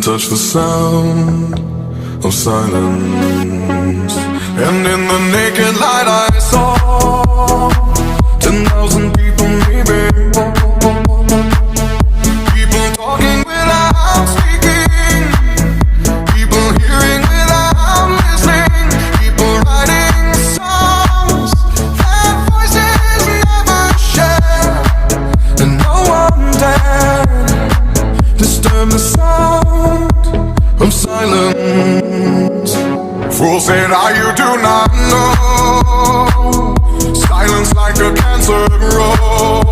touch the sound of silence. And in the naked light I saw 10,000 people, maybe. People talking without speaking, people hearing without listening, people writing songs that voices never share. And no one dared disturb the sound of silence. Fool said, you do not know. Silence like a cancer grows.